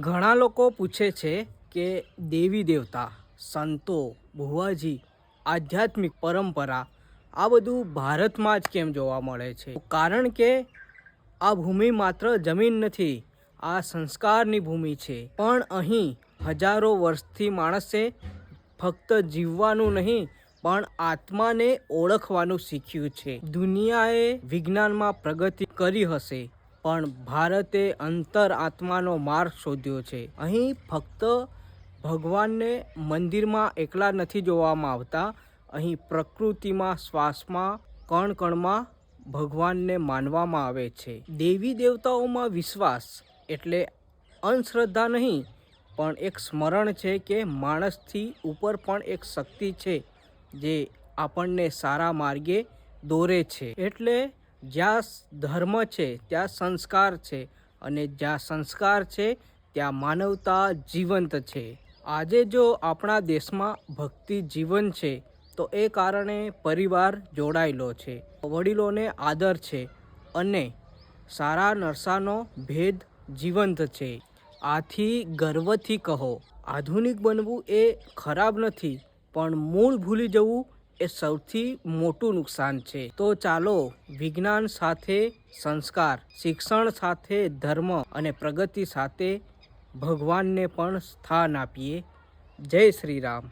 ઘણા લોકો પૂછે છે કે દેવી દેવતા, સંતો, ભુવાજી, આધ્યાત્મિક પરંપરા આ બધું ભારતમાં જ કેમ જોવા મળે છે? કારણ કે આ ભૂમિ માત્ર જમીન નથી, આ સંસ્કારની ભૂમિ છે. પણ અહીં હજારો વર્ષથી માણસે ફક્ત જીવવાનું નહીં પણ આત્માને ઓળખવાનું શીખ્યું છે. દુનિયાએ વિજ્ઞાનમાં પ્રગતિ કરી હશે પણ ભારતે અંતર આત્માનો માર્ગ શોધ્યો છે. અહીં ફક્ત ભગવાનને મંદિરમાં એકલા નથી જોવામાં આવતા, અહીં પ્રકૃતિમાં, શ્વાસમાં, કણ કણમાં ભગવાનને માનવામાં આવે છે. દેવી દેવતાઓમાં વિશ્વાસ એટલે અંધશ્રદ્ધા નહીં પણ એક સ્મરણ છે કે માણસથી ઉપર પણ એક શક્તિ છે જે આપણને સારા માર્ગે દોરે છે. એટલે જ્યાં ધર્મ છે ત્યાં સંસ્કાર છે અને જ્યાં સંસ્કાર છે ત્યાં માનવતા જીવંત છે. આજે જો આપણા દેશમાં ભક્તિ જીવન છે તો એ કારણે પરિવાર જોડાયેલો છે, વડીલોને આદર છે અને સારા નરસાનો ભેદ જીવંત છે. આથી ગર્વથી કહો, આધુનિક બનવું એ ખરાબ નથી પણ મૂળ ભૂલી જવું એ સૌથી મોટું નુકસાન છે. તો ચાલો વિજ્ઞાન સાથે સંસ્કાર, શિક્ષણ સાથે ધર્મ અને પ્રગતિ સાથે ભગવાનને પણ સ્થાન આપીએ. જય શ્રી રામ.